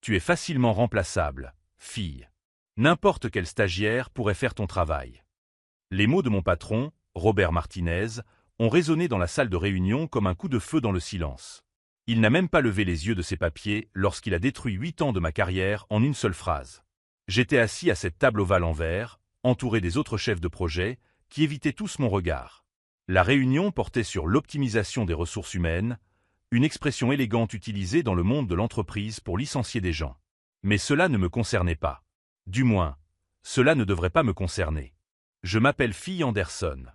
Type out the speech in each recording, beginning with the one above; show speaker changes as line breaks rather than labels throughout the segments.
Tu es facilement remplaçable, fille. N'importe quel stagiaire pourrait faire ton travail. Les mots de mon patron, Robert Martinez, ont résonné dans la salle de réunion comme un coup de feu dans le silence. Il n'a même pas levé les yeux de ses papiers lorsqu'il a détruit 8 ans de ma carrière en une seule phrase. J'étais assis à cette table ovale en verre, entouré des autres chefs de projet, qui évitaient tous mon regard. La réunion portait sur l'optimisation des ressources humaines, une expression élégante utilisée dans le monde de l'entreprise pour licencier des gens. Mais cela ne me concernait pas. Du moins, cela ne devrait pas me concerner. Je m'appelle Phil Anderson.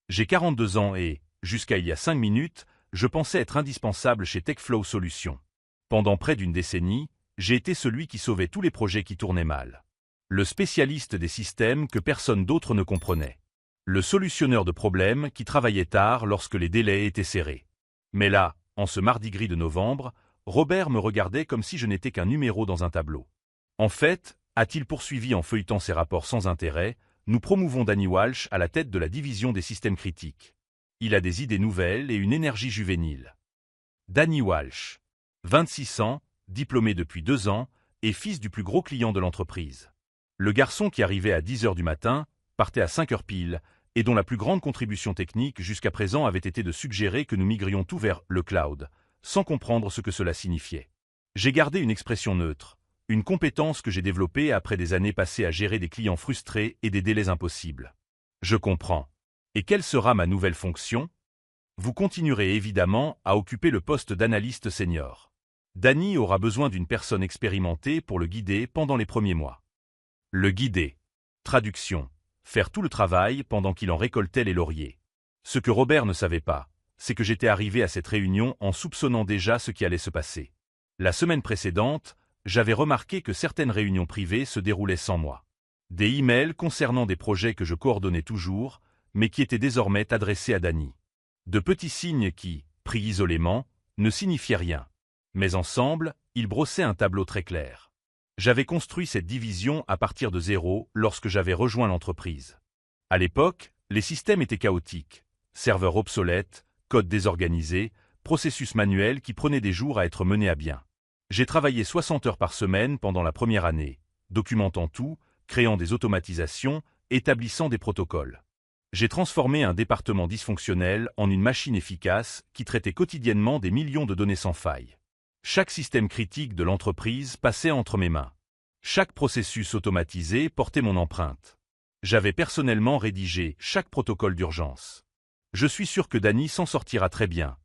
J'ai 42 ans et, jusqu'à il y a 5 minutes, je pensais être indispensable chez TechFlow Solutions. Pendant près d'une décennie, j'ai été celui qui sauvait tous les projets qui tournaient mal. Le spécialiste des systèmes que personne d'autre ne comprenait. Le solutionneur de problèmes qui travaillait tard lorsque les délais étaient serrés. Mais là, en ce mardi gris de novembre, Robert me regardait comme si je n'étais qu'un numéro dans un tableau. En fait, a-t-il poursuivi en feuilletant ses rapports sans intérêt, nous promouvons Danny Walsh à la tête de la division des systèmes critiques. Il a des idées nouvelles et une énergie juvénile. Danny Walsh, 26 ans, diplômé depuis 2 ans, et fils du plus gros client de l'entreprise. Le garçon qui arrivait à 10 heures du matin, partait à 5 heures pile, et dont la plus grande contribution technique jusqu'à présent avait été de suggérer que nous migrions tout vers le cloud, sans comprendre ce que cela signifiait. J'ai gardé une expression neutre, une compétence que j'ai développée après des années passées à gérer des clients frustrés et des délais impossibles. Je comprends. Et quelle sera ma nouvelle fonction? Vous continuerez évidemment à occuper le poste d'analyste senior. Danny aura besoin d'une personne expérimentée pour le guider pendant les premiers mois. Le guider. Traduction. Faire tout le travail pendant qu'il en récoltait les lauriers. Ce que Robert ne savait pas, c'est que j'étais arrivé à cette réunion en soupçonnant déjà ce qui allait se passer. La semaine précédente, j'avais remarqué que certaines réunions privées se déroulaient sans moi. Des emails concernant des projets que je coordonnais toujours, mais qui étaient désormais adressés à Danny. De petits signes qui, pris isolément, ne signifiaient rien. Mais ensemble, ils brossaient un tableau très clair. J'avais construit cette division à partir de zéro lorsque j'avais rejoint l'entreprise. À l'époque, les systèmes étaient chaotiques, serveurs obsolètes, code désorganisé, processus manuels qui prenaient des jours à être menés à bien. J'ai travaillé 60 heures par semaine pendant la première année, documentant tout, créant des automatisations, établissant des protocoles. J'ai transformé un département dysfonctionnel en une machine efficace qui traitait quotidiennement des millions de données sans faille. Chaque système critique de l'entreprise passait entre mes mains. Chaque processus automatisé portait mon empreinte. J'avais personnellement rédigé chaque protocole d'urgence. Je suis sûr que Danny s'en sortira très bien,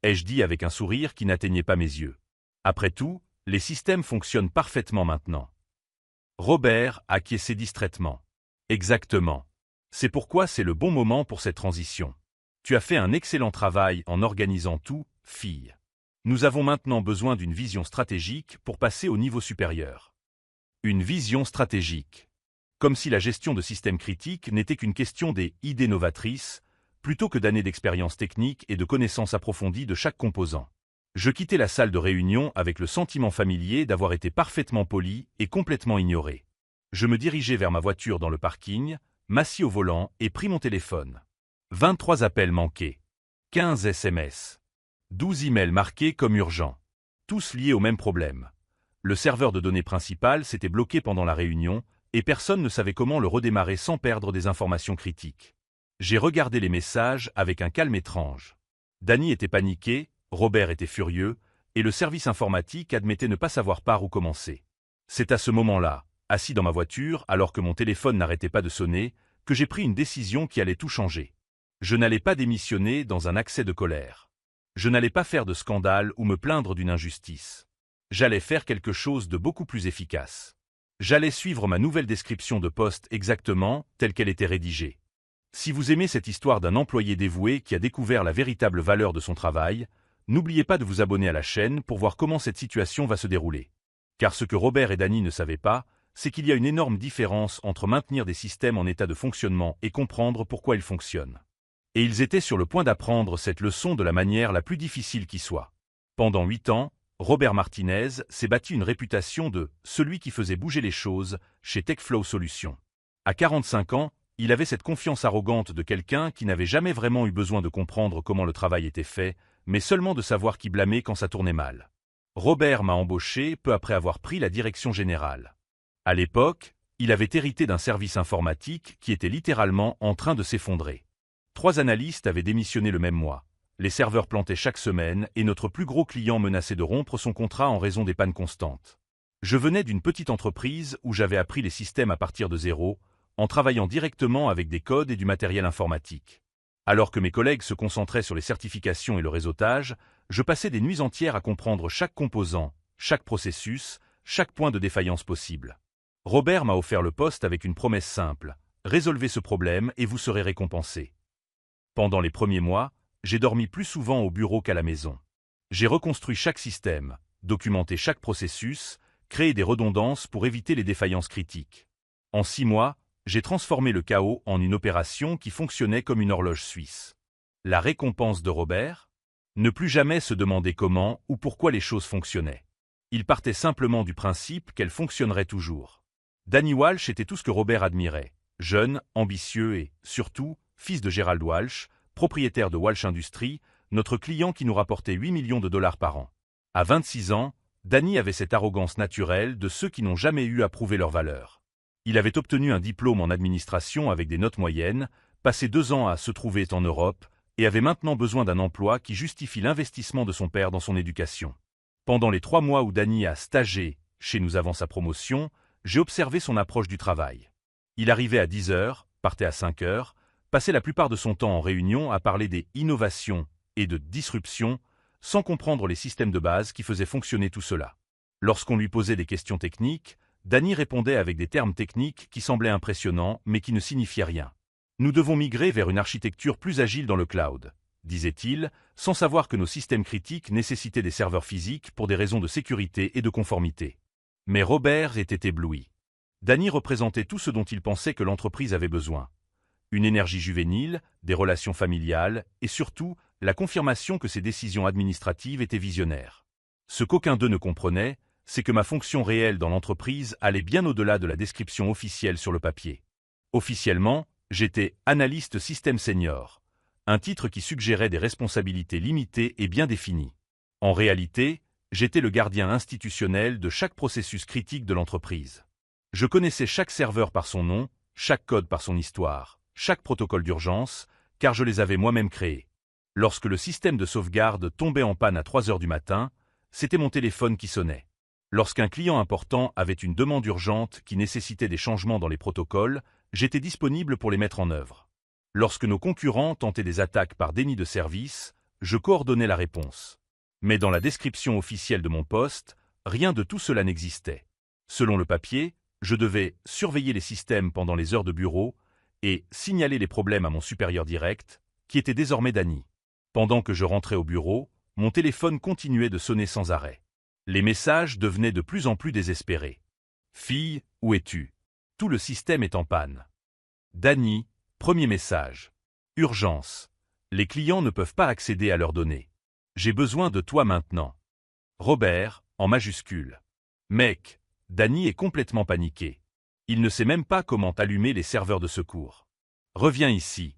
ai-je dit avec un sourire qui n'atteignait pas mes yeux. Après tout, les systèmes fonctionnent parfaitement maintenant. Robert acquiesçait distraitement. Exactement. C'est pourquoi c'est le bon moment pour cette transition. Tu as fait un excellent travail en organisant tout, fille. Nous avons maintenant besoin d'une vision stratégique pour passer au niveau supérieur. Une vision stratégique. Comme si la gestion de systèmes critiques n'était qu'une question des idées novatrices, plutôt que d'années d'expérience technique et de connaissances approfondies de chaque composant. Je quittais la salle de réunion avec le sentiment familier d'avoir été parfaitement poli et complètement ignoré. Je me dirigeais vers ma voiture dans le parking, m'assis au volant et pris mon téléphone. 23 appels manqués. 15 SMS. 12 emails marqués comme urgents. Tous liés au même problème. Le serveur de données principal s'était bloqué pendant la réunion et personne ne savait comment le redémarrer sans perdre des informations critiques. J'ai regardé les messages avec un calme étrange. Danny était paniqué, Robert était furieux, et le service informatique admettait ne pas savoir par où commencer. C'est à ce moment-là, assis dans ma voiture alors que mon téléphone n'arrêtait pas de sonner, que j'ai pris une décision qui allait tout changer. Je n'allais pas démissionner dans un accès de colère. Je n'allais pas faire de scandale ou me plaindre d'une injustice. J'allais faire quelque chose de beaucoup plus efficace. J'allais suivre ma nouvelle description de poste exactement telle qu'elle était rédigée. Si vous aimez cette histoire d'un employé dévoué qui a découvert la véritable valeur de son travail, n'oubliez pas de vous abonner à la chaîne pour voir comment cette situation va se dérouler. Car ce que Robert et Danny ne savaient pas, c'est qu'il y a une énorme différence entre maintenir des systèmes en état de fonctionnement et comprendre pourquoi ils fonctionnent. Et ils étaient sur le point d'apprendre cette leçon de la manière la plus difficile qui soit. Pendant 8 ans, Robert Martinez s'est bâti une réputation de « celui qui faisait bouger les choses » chez TechFlow Solutions. À 45 ans, il avait cette confiance arrogante de quelqu'un qui n'avait jamais vraiment eu besoin de comprendre comment le travail était fait, mais seulement de savoir qui blâmer quand ça tournait mal. Robert m'a embauché peu après avoir pris la direction générale. À l'époque, il avait hérité d'un service informatique qui était littéralement en train de s'effondrer. 3 analystes avaient démissionné le même mois. Les serveurs plantaient chaque semaine et notre plus gros client menaçait de rompre son contrat en raison des pannes constantes. Je venais d'une petite entreprise où j'avais appris les systèmes à partir de zéro, en travaillant directement avec des codes et du matériel informatique. Alors que mes collègues se concentraient sur les certifications et le réseautage, je passais des nuits entières à comprendre chaque composant, chaque processus, chaque point de défaillance possible. Robert m'a offert le poste avec une promesse simple: résolvez ce problème et vous serez récompensé. Pendant les premiers mois, j'ai dormi plus souvent au bureau qu'à la maison. J'ai reconstruit chaque système, documenté chaque processus, créé des redondances pour éviter les défaillances critiques. En 6 mois, j'ai transformé le chaos en une opération qui fonctionnait comme une horloge suisse. La récompense de Robert? Ne plus jamais se demander comment ou pourquoi les choses fonctionnaient. Il partait simplement du principe qu'elles fonctionneraient toujours. Danny Walsh était tout ce que Robert admirait. Jeune, ambitieux et, surtout, fils de Gerald Walsh, propriétaire de Walsh Industries, notre client qui nous rapportait 8 millions de dollars par an. À 26 ans, Danny avait cette arrogance naturelle de ceux qui n'ont jamais eu à prouver leur valeur. Il avait obtenu un diplôme en administration avec des notes moyennes, passé 2 ans à se trouver en Europe, et avait maintenant besoin d'un emploi qui justifie l'investissement de son père dans son éducation. Pendant les 3 mois où Danny a stagé chez nous avant sa promotion, j'ai observé son approche du travail. Il arrivait à 10 heures, partait à 5 heures, passait la plupart de son temps en réunion à parler des innovations et de disruption, sans comprendre les systèmes de base qui faisaient fonctionner tout cela. Lorsqu'on lui posait des questions techniques, Danny répondait avec des termes techniques qui semblaient impressionnants mais qui ne signifiaient rien. Nous devons migrer vers une architecture plus agile dans le cloud, disait-il, sans savoir que nos systèmes critiques nécessitaient des serveurs physiques pour des raisons de sécurité et de conformité. Mais Robert était ébloui. Danny représentait tout ce dont il pensait que l'entreprise avait besoin. Une énergie juvénile, des relations familiales et surtout la confirmation que ses décisions administratives étaient visionnaires. Ce qu'aucun d'eux ne comprenait, c'est que ma fonction réelle dans l'entreprise allait bien au-delà de la description officielle sur le papier. Officiellement, j'étais analyste système senior, un titre qui suggérait des responsabilités limitées et bien définies. En réalité, j'étais le gardien institutionnel de chaque processus critique de l'entreprise. Je connaissais chaque serveur par son nom, chaque code par son histoire, chaque protocole d'urgence, car je les avais moi-même créés. Lorsque le système de sauvegarde tombait en panne à 3 heures du matin, c'était mon téléphone qui sonnait. Lorsqu'un client important avait une demande urgente qui nécessitait des changements dans les protocoles, j'étais disponible pour les mettre en œuvre. Lorsque nos concurrents tentaient des attaques par déni de service, je coordonnais la réponse. Mais dans la description officielle de mon poste, rien de tout cela n'existait. Selon le papier, je devais surveiller les systèmes pendant les heures de bureau et signaler les problèmes à mon supérieur direct, qui était désormais Danny. Pendant que je rentrais au bureau, mon téléphone continuait de sonner sans arrêt. Les messages devenaient de plus en plus désespérés. « Fille, où es-tu? Tout le système est en panne. » Danny, premier message. « Urgence. Les clients ne peuvent pas accéder à leurs données. J'ai besoin de toi maintenant. » Robert, en majuscule. « Mec, Danny est complètement paniqué. Il ne sait même pas comment allumer les serveurs de secours. Reviens ici.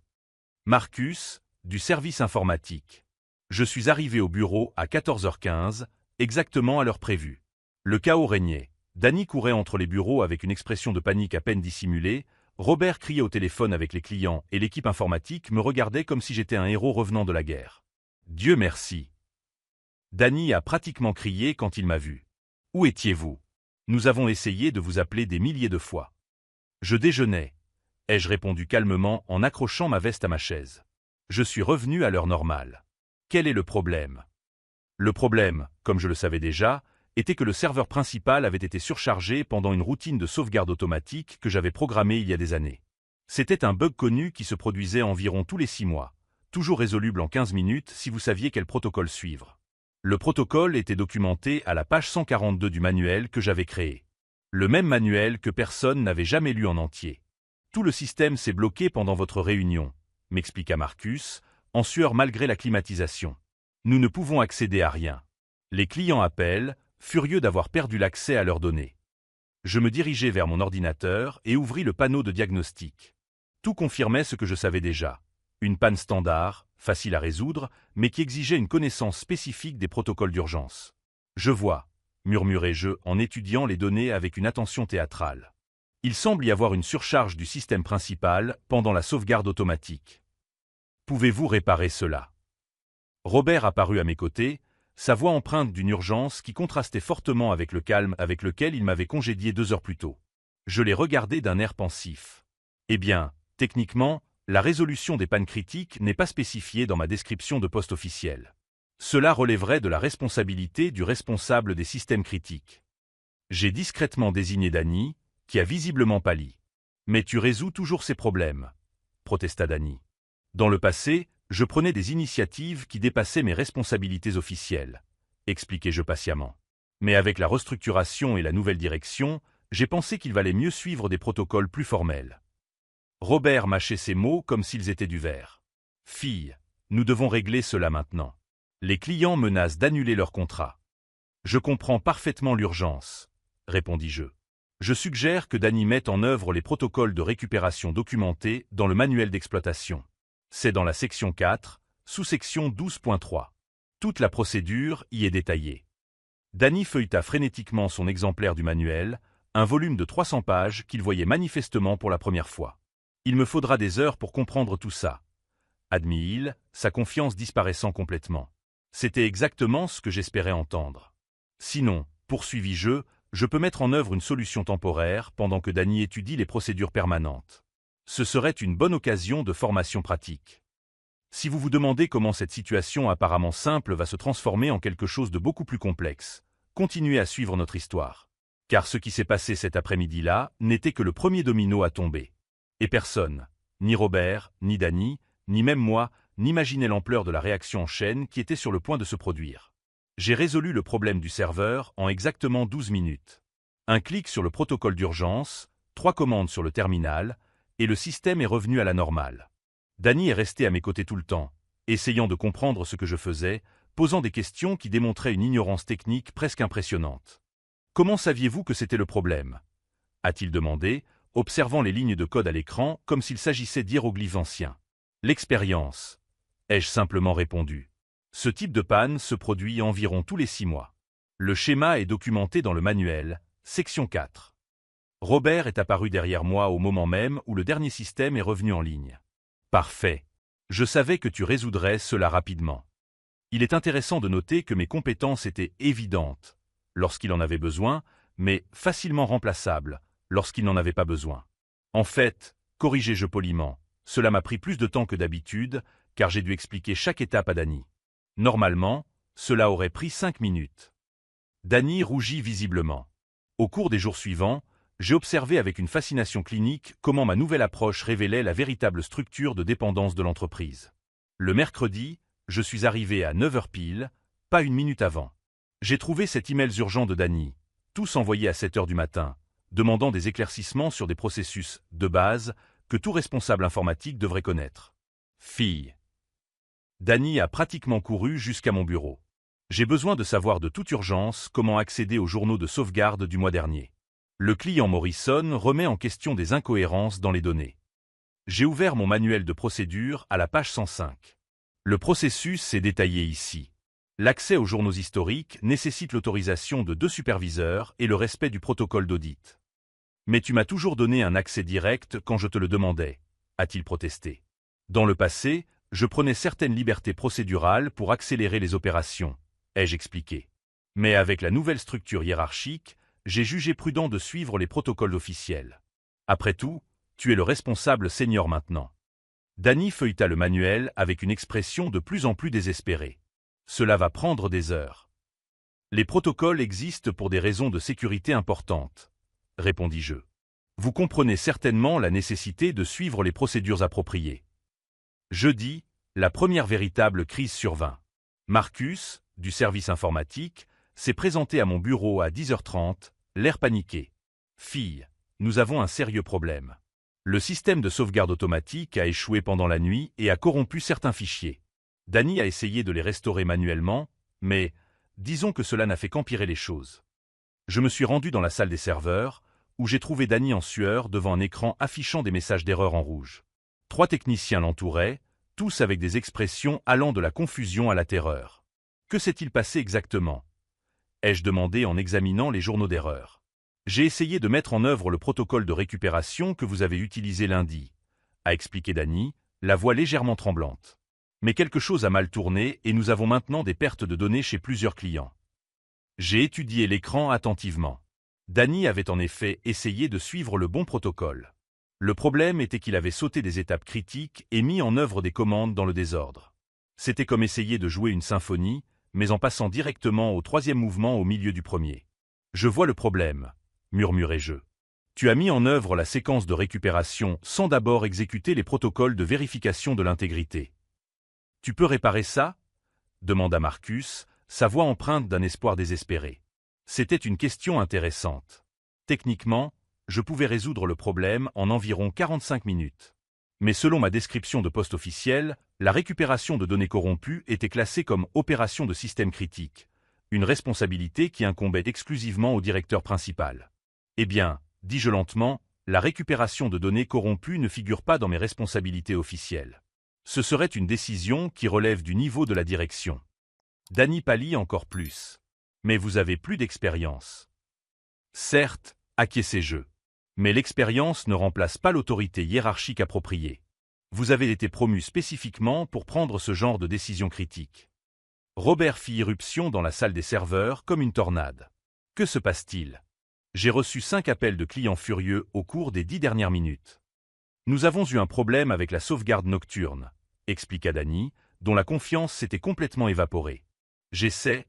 Marcus, du service informatique. Je suis arrivé au bureau à 14h15, exactement à l'heure prévue. Le chaos régnait. Danny courait entre les bureaux avec une expression de panique à peine dissimulée, Robert criait au téléphone avec les clients et l'équipe informatique me regardait comme si j'étais un héros revenant de la guerre. Dieu merci. Danny a pratiquement crié quand il m'a vu. « Où étiez-vous? Nous avons essayé de vous appeler des milliers de fois. » Je déjeunais, ai-je répondu calmement en accrochant ma veste à ma chaise. Je suis revenu à l'heure normale. Quel est le problème? Le problème, comme je le savais déjà, était que le serveur principal avait été surchargé pendant une routine de sauvegarde automatique que j'avais programmée il y a des années. C'était un bug connu qui se produisait environ tous les 6 mois, toujours résoluble en 15 minutes si vous saviez quel protocole suivre. Le protocole était documenté à la page 142 du manuel que j'avais créé. Le même manuel que personne n'avait jamais lu en entier. Tout le système s'est bloqué pendant votre réunion, m'expliqua Marcus, en sueur malgré la climatisation. Nous ne pouvons accéder à rien. Les clients appellent, furieux d'avoir perdu l'accès à leurs données. Je me dirigeai vers mon ordinateur et ouvris le panneau de diagnostic. Tout confirmait ce que je savais déjà. Une panne standard, facile à résoudre, mais qui exigeait une connaissance spécifique des protocoles d'urgence. Je vois, murmurai-je en étudiant les données avec une attention théâtrale. Il semble y avoir une surcharge du système principal pendant la sauvegarde automatique. Pouvez-vous réparer cela? Robert apparut à mes côtés, sa voix empreinte d'une urgence qui contrastait fortement avec le calme avec lequel il m'avait congédié 2 heures plus tôt. Je l'ai regardé d'un air pensif. Eh bien, techniquement, la résolution des pannes critiques n'est pas spécifiée dans ma description de poste officielle. Cela relèverait de la responsabilité du responsable des systèmes critiques. J'ai discrètement désigné Danny, qui a visiblement pâli. Mais tu résous toujours ces problèmes, protesta Danny. Dans le passé, je prenais des initiatives qui dépassaient mes responsabilités officielles, expliquai-je patiemment. Mais avec la restructuration et la nouvelle direction, j'ai pensé qu'il valait mieux suivre des protocoles plus formels. Robert mâchait ses mots comme s'ils étaient du verre. Fille, nous devons régler cela maintenant. Les clients menacent d'annuler leur contrat. Je comprends parfaitement l'urgence, répondis-je. Je suggère que Danny mette en œuvre les protocoles de récupération documentés dans le manuel d'exploitation. C'est dans la section 4, sous-section 12.3. Toute la procédure y est détaillée. Danny feuilleta frénétiquement son exemplaire du manuel, un volume de 300 pages qu'il voyait manifestement pour la première fois. Il me faudra des heures pour comprendre tout ça, admit-il, sa confiance disparaissant complètement. C'était exactement ce que j'espérais entendre. Sinon, poursuivis-je, je peux mettre en œuvre une solution temporaire pendant que Danny étudie les procédures permanentes. Ce serait une bonne occasion de formation pratique. Si vous vous demandez comment cette situation apparemment simple va se transformer en quelque chose de beaucoup plus complexe, continuez à suivre notre histoire. Car ce qui s'est passé cet après-midi-là n'était que le premier domino à tomber. Et personne, ni Robert, ni Danny, ni même moi, n'imaginait l'ampleur de la réaction en chaîne qui était sur le point de se produire. J'ai résolu le problème du serveur en exactement 12 minutes. Un clic sur le protocole d'urgence, 3 commandes sur le terminal, et le système est revenu à la normale. Danny est resté à mes côtés tout le temps, essayant de comprendre ce que je faisais, posant des questions qui démontraient une ignorance technique presque impressionnante. « Comment saviez-vous que c'était le problème ?» a-t-il demandé, observant les lignes de code à l'écran comme s'il s'agissait d'hiéroglyphes anciens. « L'expérience, ai-je simplement répondu. Ce type de panne se produit environ tous les 6 mois. Le schéma est documenté dans le manuel, section 4. Robert est apparu derrière moi au moment même où le dernier système est revenu en ligne. Parfait. Je savais que tu résoudrais cela rapidement. Il est intéressant de noter que mes compétences étaient évidentes lorsqu'il en avait besoin, mais facilement remplaçables lorsqu'il n'en avait pas besoin. En fait, corrigeai-je poliment, cela m'a pris plus de temps que d'habitude, car j'ai dû expliquer chaque étape à Danny. Normalement, cela aurait pris 5 minutes. Danny rougit visiblement. Au cours des jours suivants, j'ai observé avec une fascination clinique comment ma nouvelle approche révélait la véritable structure de dépendance de l'entreprise. Le mercredi, je suis arrivé à 9 heures pile, pas une minute avant. J'ai trouvé cet email urgent de Danny, tous envoyés à 7 heures du matin, demandant des éclaircissements sur des processus de base que tout responsable informatique devrait connaître. Fille. Danny a pratiquement couru jusqu'à mon bureau. J'ai besoin de savoir de toute urgence comment accéder aux journaux de sauvegarde du mois dernier. Le client Morrison remet en question des incohérences dans les données. J'ai ouvert mon manuel de procédure à la page 105. Le processus est détaillé ici. L'accès aux journaux historiques nécessite l'autorisation de 2 superviseurs et le respect du protocole d'audit. Mais tu m'as toujours donné un accès direct quand je te le demandais, a-t-il protesté. Dans le passé, je prenais certaines libertés procédurales pour accélérer les opérations, ai-je expliqué. Mais avec la nouvelle structure hiérarchique, j'ai jugé prudent de suivre les protocoles officiels. Après tout, tu es le responsable senior maintenant. Danny feuilleta le manuel avec une expression de plus en plus désespérée. Cela va prendre des heures. Les protocoles existent pour des raisons de sécurité importantes, répondis-je. Vous comprenez certainement la nécessité de suivre les procédures appropriées. Jeudi, la première véritable crise survint. Marcus, du service informatique, s'est présenté à mon bureau à 10h30, l'air paniqué. « Fille, nous avons un sérieux problème. Le système de sauvegarde automatique a échoué pendant la nuit et a corrompu certains fichiers. Danny a essayé de les restaurer manuellement, mais disons que cela n'a fait qu'empirer les choses. » Je me suis rendu dans la salle des serveurs, où j'ai trouvé Danny en sueur devant un écran affichant des messages d'erreur en rouge. 3 techniciens l'entouraient, tous avec des expressions allant de la confusion à la terreur. Que s'est-il passé exactement? ai-je demandé en examinant les journaux d'erreur. J'ai essayé de mettre en œuvre le protocole de récupération que vous avez utilisé lundi, a expliqué Danny, la voix légèrement tremblante. Mais quelque chose a mal tourné et nous avons maintenant des pertes de données chez plusieurs clients. J'ai étudié l'écran attentivement. Danny avait en effet essayé de suivre le bon protocole. Le problème était qu'il avait sauté des étapes critiques et mis en œuvre des commandes dans le désordre. C'était comme essayer de jouer une symphonie, mais en passant directement au troisième mouvement au milieu du premier. Je vois le problème, murmurai-je. Tu as mis en œuvre la séquence de récupération sans d'abord exécuter les protocoles de vérification de l'intégrité. Tu peux réparer ça? Demanda Marcus, sa voix empreinte d'un espoir désespéré. C'était une question intéressante. Techniquement, je pouvais résoudre le problème en environ 45 minutes. Mais selon ma description de poste officielle, la récupération de données corrompues était classée comme opération de système critique, une responsabilité qui incombait exclusivement au directeur principal. Eh bien, dis-je lentement, la récupération de données corrompues ne figure pas dans mes responsabilités officielles. Ce serait une décision qui relève du niveau de la direction. Danny pâlit encore plus. Mais vous avez plus d'expérience. Certes, acquiesçai-je. Mais l'expérience ne remplace pas l'autorité hiérarchique appropriée. Vous avez été promu spécifiquement pour prendre ce genre de décision critique. Robert fit irruption dans la salle des serveurs comme une tornade. Que se passe-t-il? J'ai reçu 5 appels de clients furieux au cours des 10 dernières minutes. Nous avons eu un problème avec la sauvegarde nocturne, expliqua Danny, dont la confiance s'était complètement évaporée. J'essaie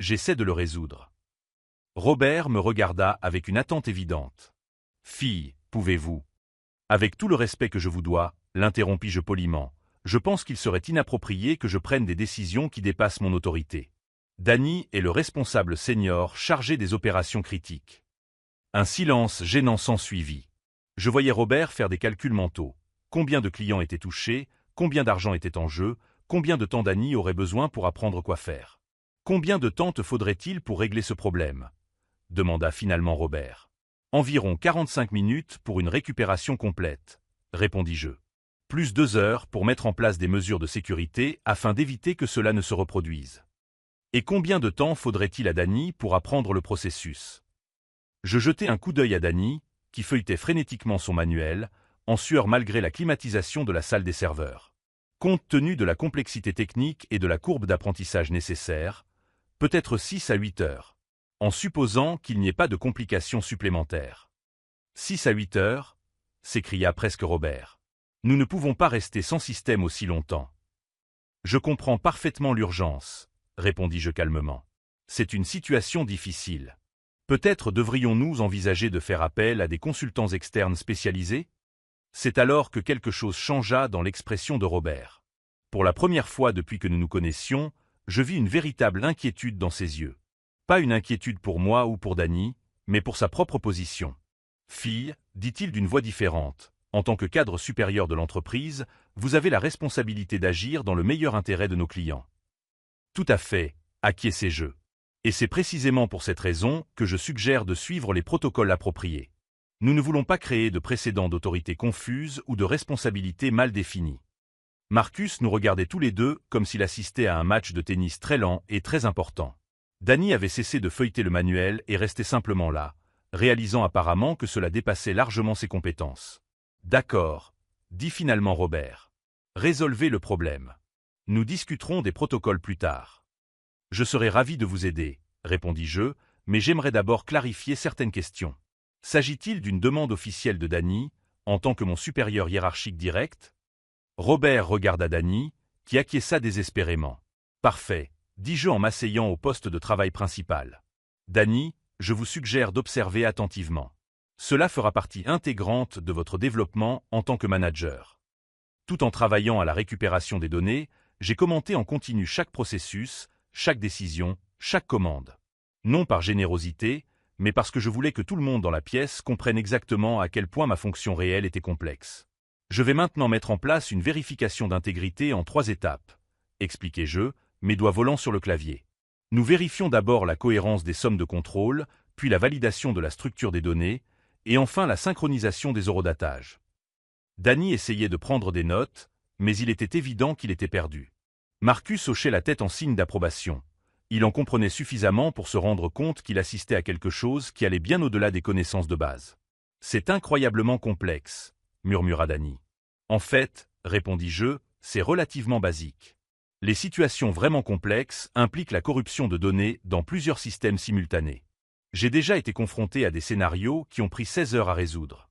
de le résoudre. Robert me regarda avec une attente évidente. Fille, pouvez-vous? Avec tout le respect que je vous dois, l'interrompis-je poliment, je pense qu'il serait inapproprié que je prenne des décisions qui dépassent mon autorité. Danny est le responsable senior chargé des opérations critiques. Un silence gênant s'ensuivit. Je voyais Robert faire des calculs mentaux. Combien de clients étaient touchés? Combien d'argent était en jeu? Combien de temps Danny aurait besoin pour apprendre quoi faire? Combien de temps te faudrait-il pour régler ce problème? Demanda finalement Robert. Environ 45 minutes pour une récupération complète, répondis-je. Plus 2 heures pour mettre en place des mesures de sécurité afin d'éviter que cela ne se reproduise. Et combien de temps faudrait-il à Danny pour apprendre le processus? Je jetai un coup d'œil à Danny, qui feuilletait frénétiquement son manuel, en sueur malgré la climatisation de la salle des serveurs. Compte tenu de la complexité technique et de la courbe d'apprentissage nécessaire, peut-être 6 à 8 heures, en supposant qu'il n'y ait pas de complications supplémentaires. 6 à 8 heures, s'écria presque Robert. Nous ne pouvons pas rester sans système aussi longtemps. Je comprends parfaitement l'urgence, répondis-je calmement. C'est une situation difficile. Peut-être devrions-nous envisager de faire appel à des consultants externes spécialisés? C'est alors que quelque chose changea dans l'expression de Robert. Pour la première fois depuis que nous nous connaissions, je vis une véritable inquiétude dans ses yeux. Pas une inquiétude pour moi ou pour Danny, mais pour sa propre position. Fille, dit-il d'une voix différente, en tant que cadre supérieur de l'entreprise, vous avez la responsabilité d'agir dans le meilleur intérêt de nos clients. Tout à fait, acquiesçai-je. Et c'est précisément pour cette raison que je suggère de suivre les protocoles appropriés. Nous ne voulons pas créer de précédents d'autorité confuses ou de responsabilités mal définies. Marcus nous regardait tous les deux comme s'il assistait à un match de tennis très lent et très important. Danny avait cessé de feuilleter le manuel et restait simplement là, réalisant apparemment que cela dépassait largement ses compétences. D'accord, dit finalement Robert. Résolvez le problème. Nous discuterons des protocoles plus tard. Je serai ravi de vous aider, répondis-je, mais j'aimerais d'abord clarifier certaines questions. S'agit-il d'une demande officielle de Danny, en tant que mon supérieur hiérarchique direct? Robert regarda Danny, qui acquiesça désespérément. Parfait, dis-je en m'asseyant au poste de travail principal. Danny, je vous suggère d'observer attentivement. Cela fera partie intégrante de votre développement en tant que manager. Tout en travaillant à la récupération des données, j'ai commenté en continu chaque processus, chaque décision, chaque commande. Non par générosité, mais parce que je voulais que tout le monde dans la pièce comprenne exactement à quel point ma fonction réelle était complexe. Je vais maintenant mettre en place une vérification d'intégrité en 3 étapes, expliquai-je, mes doigts volant sur le clavier. Nous vérifions d'abord la cohérence des sommes de contrôle, puis la validation de la structure des données, et enfin la synchronisation des eurodatages. Danny essayait de prendre des notes, mais il était évident qu'il était perdu. Marcus hochait la tête en signe d'approbation, Il en comprenait suffisamment pour se rendre compte qu'il assistait à quelque chose qui allait bien au-delà des connaissances de base. « C'est incroyablement complexe », murmura Danny. « En fait, répondis-je, c'est relativement basique. Les situations vraiment complexes impliquent la corruption de données dans plusieurs systèmes simultanés. J'ai déjà été confronté à des scénarios qui ont pris 16 heures à résoudre. »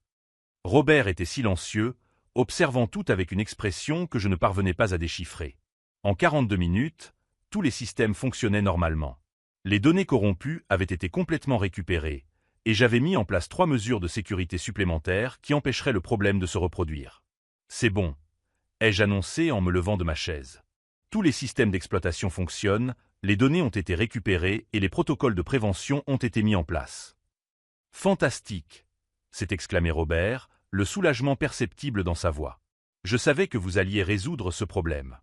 Robert était silencieux, observant tout avec une expression que je ne parvenais pas à déchiffrer. En 42 minutes, tous les systèmes fonctionnaient normalement. Les données corrompues avaient été complètement récupérées, et j'avais mis en place 3 mesures de sécurité supplémentaires qui empêcheraient le problème de se reproduire. « C'est bon », ai-je annoncé en me levant de ma chaise. Tous les systèmes d'exploitation fonctionnent, les données ont été récupérées et les protocoles de prévention ont été mis en place. « Fantastique !» s'est exclamé Robert, le soulagement perceptible dans sa voix. « Je savais que vous alliez résoudre ce problème. »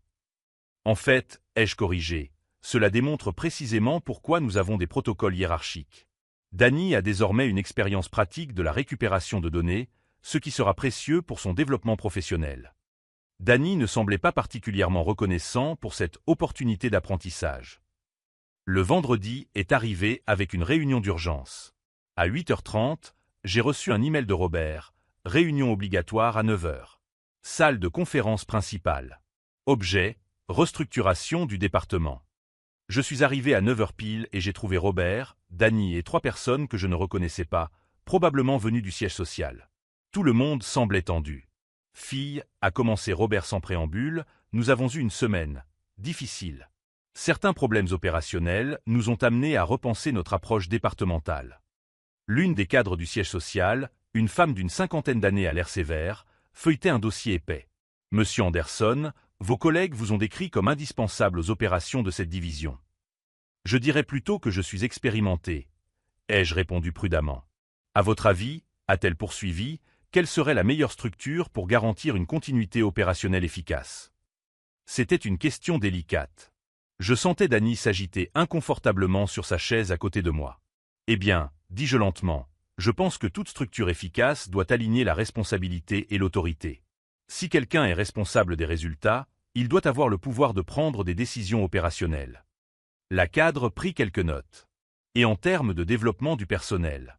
En fait, ai-je corrigé, cela démontre précisément pourquoi nous avons des protocoles hiérarchiques. Danny a désormais une expérience pratique de la récupération de données, ce qui sera précieux pour son développement professionnel. Danny ne semblait pas particulièrement reconnaissant pour cette opportunité d'apprentissage. Le vendredi est arrivé avec une réunion d'urgence. À 8h30, j'ai reçu un email de Robert, réunion obligatoire à 9h. Salle de conférence principale. Objet, restructuration du département. Je suis arrivé à 9h pile et j'ai trouvé Robert, Danny et 3 personnes que je ne reconnaissais pas, probablement venues du siège social. Tout le monde semblait tendu. « Fille », a commencé Robert sans préambule, nous avons eu une semaine difficile. Certains problèmes opérationnels nous ont amenés à repenser notre approche départementale. L'une des cadres du siège social, une femme d'une 50aine d'années à l'air sévère, feuilletait un dossier épais. « Monsieur Anderson, vos collègues vous ont décrit comme indispensable aux opérations de cette division. » « Je dirais plutôt que je suis expérimenté, » ai-je répondu prudemment. « À votre avis, » a-t-elle poursuivi, « quelle serait la meilleure structure pour garantir une continuité opérationnelle efficace ?» C'était une question délicate. Je sentais Danny s'agiter inconfortablement sur sa chaise à côté de moi. « Eh bien, » dis-je lentement, « je pense que toute structure efficace doit aligner la responsabilité et l'autorité. Si quelqu'un est responsable des résultats, il doit avoir le pouvoir de prendre des décisions opérationnelles. » La cadre prit quelques notes. « Et en termes de développement du personnel.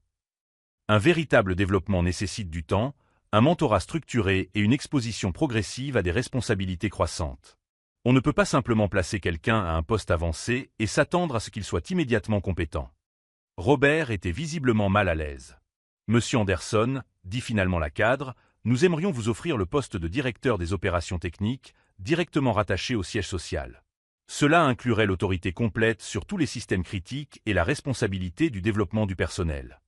Un véritable développement nécessite du temps, un mentorat structuré et une exposition progressive à des responsabilités croissantes. On ne peut pas simplement placer quelqu'un à un poste avancé et s'attendre à ce qu'il soit immédiatement compétent. » Robert était visiblement mal à l'aise. « Monsieur Anderson, » dit finalement la cadre, « nous aimerions vous offrir le poste de directeur des opérations techniques, directement rattaché au siège social. Cela inclurait l'autorité complète sur tous les systèmes critiques et la responsabilité du développement du personnel. »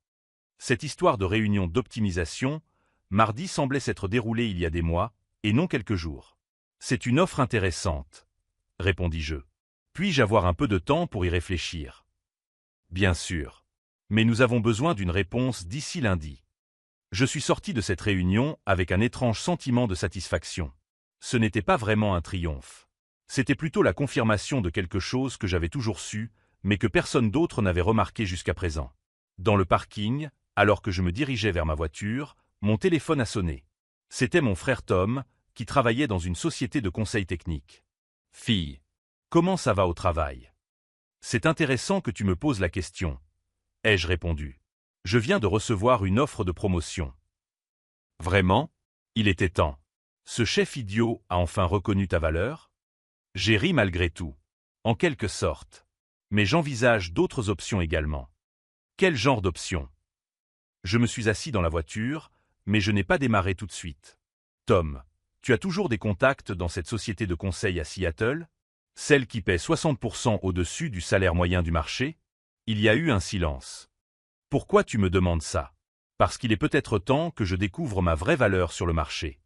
Cette histoire de réunion d'optimisation, mardi semblait s'être déroulée il y a des mois, et non quelques jours. « C'est une offre intéressante, » répondis-je. « Puis-je avoir un peu de temps pour y réfléchir ?»« Bien sûr. Mais nous avons besoin d'une réponse d'ici lundi. » Je suis sorti de cette réunion avec un étrange sentiment de satisfaction. Ce n'était pas vraiment un triomphe. C'était plutôt la confirmation de quelque chose que j'avais toujours su, mais que personne d'autre n'avait remarqué jusqu'à présent. Dans le parking, alors que je me dirigeais vers ma voiture, mon téléphone a sonné. C'était mon frère Tom, qui travaillait dans une société de conseil technique. « Fille, comment ça va au travail ? » « C'est intéressant que tu me poses la question, » ai-je répondu. « Je viens de recevoir une offre de promotion. » « Vraiment ? Il était temps. Ce chef idiot a enfin reconnu ta valeur ? » J'ai ri malgré tout. En quelque sorte. Mais j'envisage d'autres options également. Quel genre d'options ? Je me suis assis dans la voiture, mais je n'ai pas démarré tout de suite. Tom, tu as toujours des contacts dans cette société de conseil à Seattle ? Celle qui paie 60% au-dessus du salaire moyen du marché ? Il y a eu un silence. Pourquoi tu me demandes ça ? Parce qu'il est peut-être temps que je découvre ma vraie valeur sur le marché.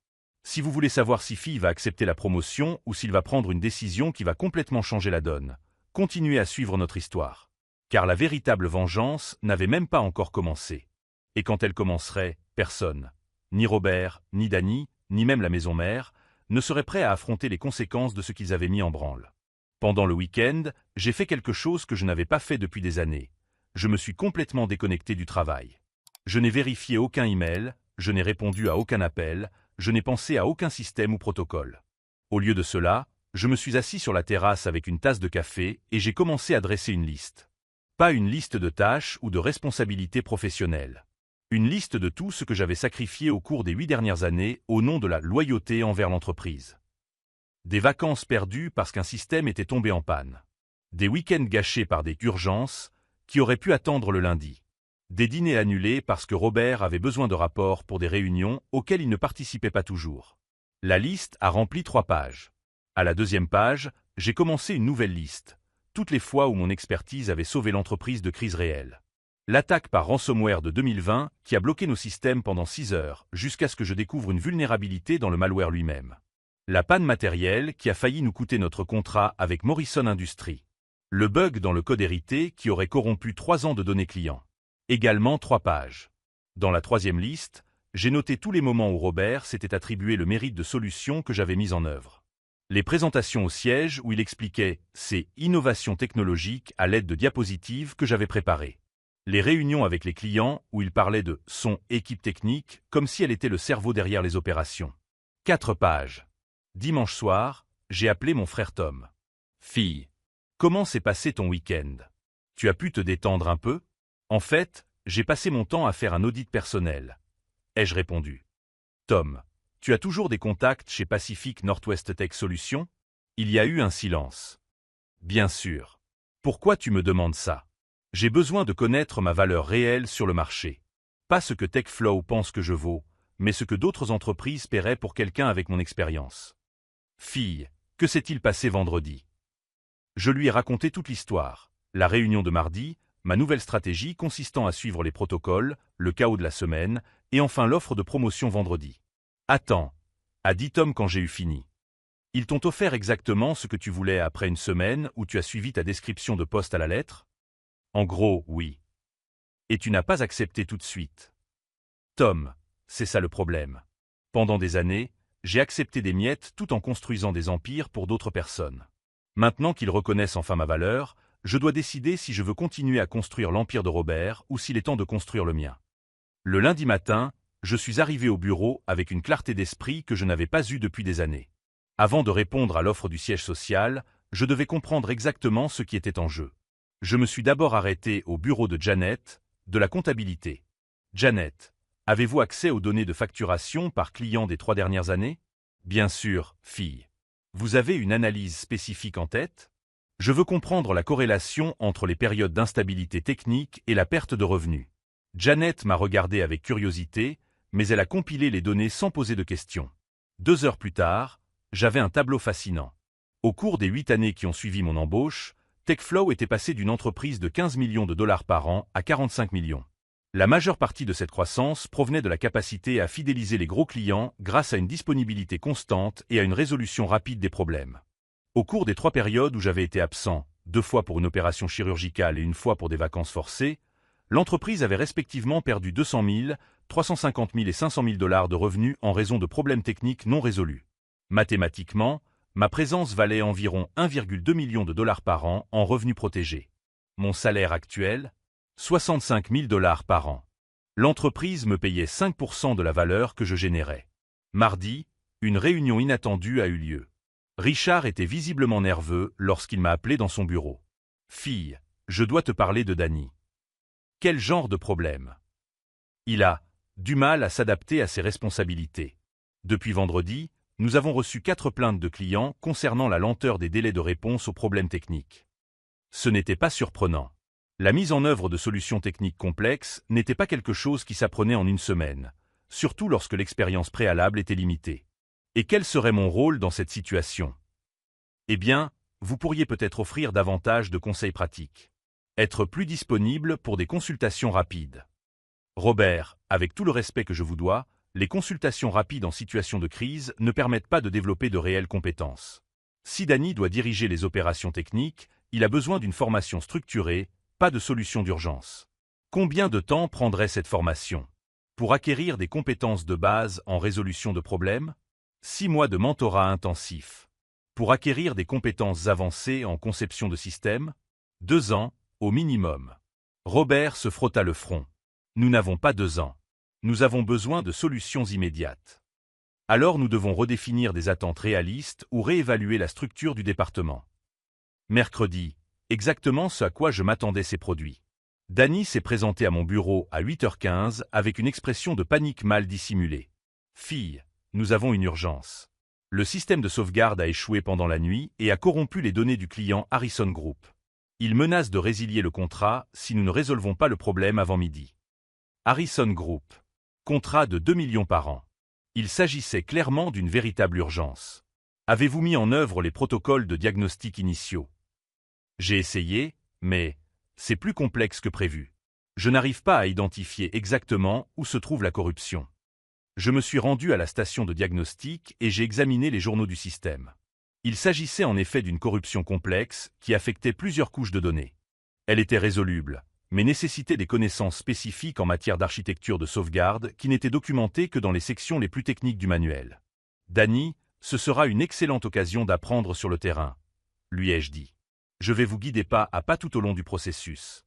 Si vous voulez savoir si Fille va accepter la promotion ou s'il va prendre une décision qui va complètement changer la donne, continuez à suivre notre histoire. Car la véritable vengeance n'avait même pas encore commencé. Et quand elle commencerait, personne, ni Robert, ni Danny, ni même la maison mère, ne serait prêt à affronter les conséquences de ce qu'ils avaient mis en branle. Pendant le week-end, j'ai fait quelque chose que je n'avais pas fait depuis des années. Je me suis complètement déconnecté du travail. Je n'ai vérifié aucun email, je n'ai répondu à aucun appel, je n'ai pensé à aucun système ou protocole. Au lieu de cela, Je me suis assis sur la terrasse avec une tasse de café et j'ai commencé à dresser une liste. Pas une liste de tâches ou de responsabilités professionnelles. Une liste de tout ce que j'avais sacrifié au cours des 8 dernières années au nom de la loyauté envers l'entreprise. Des vacances perdues parce qu'un système était tombé en panne. Des week-ends gâchés par des urgences qui auraient pu attendre le lundi. Des dîners annulés parce que Robert avait besoin de rapports pour des réunions auxquelles il ne participait pas toujours. La liste a rempli 3 pages. À la 2e page, j'ai commencé une nouvelle liste. Toutes les fois où mon expertise avait sauvé l'entreprise de crise réelle. L'attaque par ransomware de 2020 qui a bloqué nos systèmes pendant 6 heures jusqu'à ce que je découvre une vulnérabilité dans le malware lui-même. La panne matérielle qui a failli nous coûter notre contrat avec Morrison Industries. Le bug dans le code hérité qui aurait corrompu 3 ans de données clients. Également 3 pages. Dans la 3e liste, j'ai noté tous les moments où Robert s'était attribué le mérite de solutions que j'avais mises en œuvre. Les présentations au siège où il expliquait ses innovations technologiques à l'aide de diapositives que j'avais préparées. Les réunions avec les clients où il parlait de son équipe technique comme si elle était le cerveau derrière les opérations. 4 pages. Dimanche soir, j'ai appelé mon frère Tom. Fille, comment s'est passé ton week-end? Tu as pu te détendre un peu? En fait, j'ai passé mon temps à faire un audit personnel. Ai-je répondu. Tom, tu as toujours des contacts chez Pacific Northwest Tech Solutions? Il y a eu un silence. Bien sûr. Pourquoi tu me demandes ça? J'ai besoin de connaître ma valeur réelle sur le marché. Pas ce que TechFlow pense que je vaux, mais ce que d'autres entreprises paieraient pour quelqu'un avec mon expérience. Fille, que s'est-il passé vendredi? Je lui ai raconté toute l'histoire, la réunion de mardi, ma nouvelle stratégie consistant à suivre les protocoles, le chaos de la semaine, et enfin l'offre de promotion vendredi. Attends, a dit Tom quand j'ai eu fini. Ils t'ont offert exactement ce que tu voulais après une semaine où tu as suivi ta description de poste à la lettre? En gros, oui. Et tu n'as pas accepté tout de suite. Tom, c'est ça le problème. Pendant des années, j'ai accepté des miettes tout en construisant des empires pour d'autres personnes. Maintenant qu'ils reconnaissent enfin ma valeur, je dois décider si je veux continuer à construire l'empire de Robert ou s'il est temps de construire le mien. Le lundi matin, je suis arrivé au bureau avec une clarté d'esprit que je n'avais pas eue depuis des années. Avant de répondre à l'offre du siège social, je devais comprendre exactement ce qui était en jeu. Je me suis d'abord arrêté au bureau de Janet, de la comptabilité. Janet, avez-vous accès aux données de facturation par client des 3 dernières années? Bien sûr, fille. Vous avez une analyse spécifique en tête? Je veux comprendre la corrélation entre les périodes d'instabilité technique et la perte de revenus. Janet m'a regardé avec curiosité, mais elle a compilé les données sans poser de questions. 2 heures plus tard, j'avais un tableau fascinant. Au cours des 8 années qui ont suivi mon embauche, TechFlow était passé d'une entreprise de 15 millions de dollars par an à 45 millions. La majeure partie de cette croissance provenait de la capacité à fidéliser les gros clients grâce à une disponibilité constante et à une résolution rapide des problèmes. Au cours des 3 périodes où j'avais été absent, 2 fois pour une opération chirurgicale et 1 fois pour des vacances forcées, l'entreprise avait respectivement perdu 200 000, 350 000 et 500 000 dollars de revenus en raison de problèmes techniques non résolus. Mathématiquement, ma présence valait environ 1,2 million de dollars par an en revenus protégés. Mon salaire actuel, 65 000 dollars par an. L'entreprise me payait 5% de la valeur que je générais. Mardi, une réunion inattendue a eu lieu. Richard était visiblement nerveux lorsqu'il m'a appelé dans son bureau. Fille, je dois te parler de Danny. Quel genre de problème? Il a du mal à s'adapter à ses responsabilités. Depuis vendredi, nous avons reçu 4 plaintes de clients concernant la lenteur des délais de réponse aux problèmes techniques. Ce n'était pas surprenant. La mise en œuvre de solutions techniques complexes n'était pas quelque chose qui s'apprenait en une semaine, surtout lorsque l'expérience préalable était limitée. Et quel serait mon rôle dans cette situation? Eh bien, vous pourriez peut-être offrir davantage de conseils pratiques. Être plus disponible pour des consultations rapides. Robert, avec tout le respect que je vous dois, les consultations rapides en situation de crise ne permettent pas de développer de réelles compétences. Si Danny doit diriger les opérations techniques, il a besoin d'une formation structurée, pas de solution d'urgence. Combien de temps prendrait cette formation? Pour acquérir des compétences de base en résolution de problèmes? 6 mois de mentorat intensif. Pour acquérir des compétences avancées en conception de système? 2 ans, au minimum. Robert se frotta le front. Nous n'avons pas 2 ans. Nous avons besoin de solutions immédiates. Alors nous devons redéfinir des attentes réalistes ou réévaluer la structure du département. Mercredi, exactement ce à quoi je m'attendais s'est produit. Danny s'est présenté à mon bureau à 8h15 avec une expression de panique mal dissimulée. « Fille, nous avons une urgence. Le système de sauvegarde a échoué pendant la nuit et a corrompu les données du client Harrison Group. Il menace de résilier le contrat si nous ne résolvons pas le problème avant midi. » Harrison Group. Contrat de 2 millions par an. Il s'agissait clairement d'une véritable urgence. Avez-vous mis en œuvre les protocoles de diagnostic initiaux? J'ai essayé, mais c'est plus complexe que prévu. Je n'arrive pas à identifier exactement où se trouve la corruption. Je me suis rendu à la station de diagnostic et j'ai examiné les journaux du système. Il s'agissait en effet d'une corruption complexe qui affectait plusieurs couches de données. Elle était résoluble, mais nécessitait des connaissances spécifiques en matière d'architecture de sauvegarde qui n'étaient documentées que dans les sections les plus techniques du manuel. Danny, ce sera une excellente occasion d'apprendre sur le terrain, lui ai-je dit. Je vais vous guider pas à pas tout au long du processus.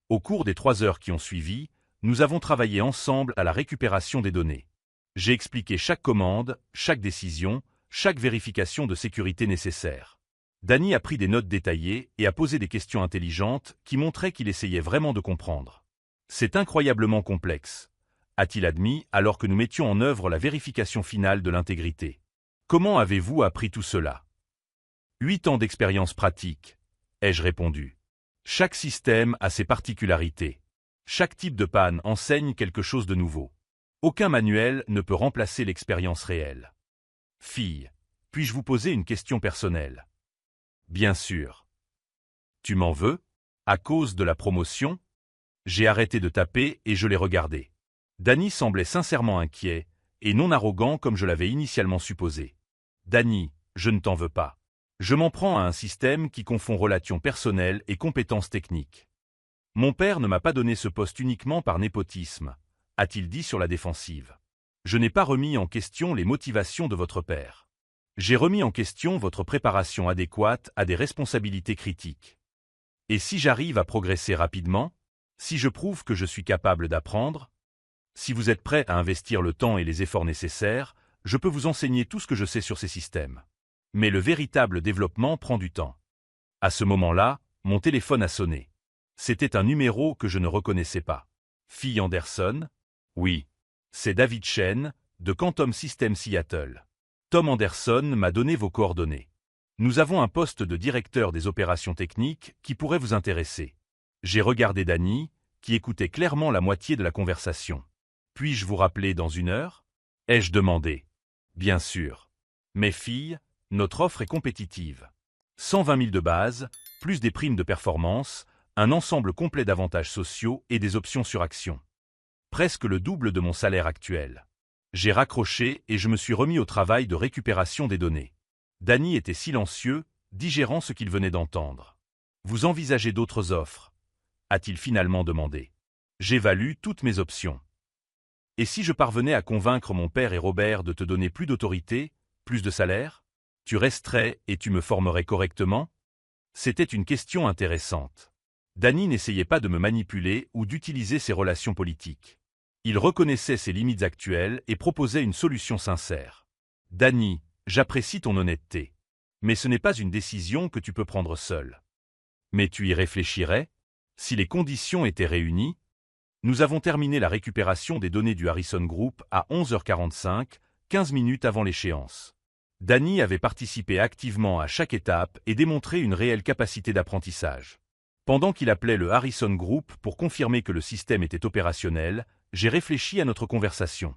Au cours des 3 heures qui ont suivi, nous avons travaillé ensemble à la récupération des données. J'ai expliqué chaque commande, chaque décision, chaque vérification de sécurité nécessaire. Danny a pris des notes détaillées et a posé des questions intelligentes qui montraient qu'il essayait vraiment de comprendre. C'est incroyablement complexe, a-t-il admis alors que nous mettions en œuvre la vérification finale de l'intégrité. Comment avez-vous appris tout cela? 8 ans d'expérience pratique, ai-je répondu. Chaque système a ses particularités. Chaque type de panne enseigne quelque chose de nouveau. Aucun manuel ne peut remplacer l'expérience réelle. Fille, puis-je vous poser une question personnelle? Bien sûr. Tu m'en veux? À cause de la promotion? J'ai arrêté de taper et je l'ai regardé. Danny semblait sincèrement inquiet, et non arrogant comme je l'avais initialement supposé. Danny, je ne t'en veux pas. Je m'en prends à un système qui confond relations personnelles et compétences techniques. Mon père ne m'a pas donné ce poste uniquement par népotisme, a-t-il dit sur la défensive. Je n'ai pas remis en question les motivations de votre père. J'ai remis en question votre préparation adéquate à des responsabilités critiques. Et si j'arrive à progresser rapidement? Si je prouve que je suis capable d'apprendre? Si vous êtes prêt à investir le temps et les efforts nécessaires, je peux vous enseigner tout ce que je sais sur ces systèmes. Mais le véritable développement prend du temps. À ce moment-là, mon téléphone a sonné. C'était un numéro que je ne reconnaissais pas. Fille Anderson? Oui. C'est David Chen, de Quantum Systems Seattle. Tom Anderson m'a donné vos coordonnées. Nous avons un poste de directeur des opérations techniques qui pourrait vous intéresser. J'ai regardé Danny, qui écoutait clairement la moitié de la conversation. Puis-je vous rappeler dans 1 heure? Ai-je demandé. Bien sûr. Mes filles, notre offre est compétitive. 120 000 de base, plus des primes de performance, un ensemble complet d'avantages sociaux et des options sur action. Presque le double de mon salaire actuel. J'ai raccroché et je me suis remis au travail de récupération des données. Danny était silencieux, digérant ce qu'il venait d'entendre. Vous envisagez d'autres offres? A-t-il finalement demandé. J'évalue toutes mes options. Et si je parvenais à convaincre mon père et Robert de te donner plus d'autorité, plus de salaire? Tu resterais et tu me formerais correctement? C'était une question intéressante. Danny n'essayait pas de me manipuler ou d'utiliser ses relations politiques. Il reconnaissait ses limites actuelles et proposait une solution sincère. Danny, j'apprécie ton honnêteté. Mais ce n'est pas une décision que tu peux prendre seul. Mais tu y réfléchirais? Si les conditions étaient réunies? Nous avons terminé la récupération des données du Harrison Group à 11h45, 15 minutes avant l'échéance. Danny avait participé activement à chaque étape et démontré une réelle capacité d'apprentissage. Pendant qu'il appelait le Harrison Group pour confirmer que le système était opérationnel, j'ai réfléchi à notre conversation.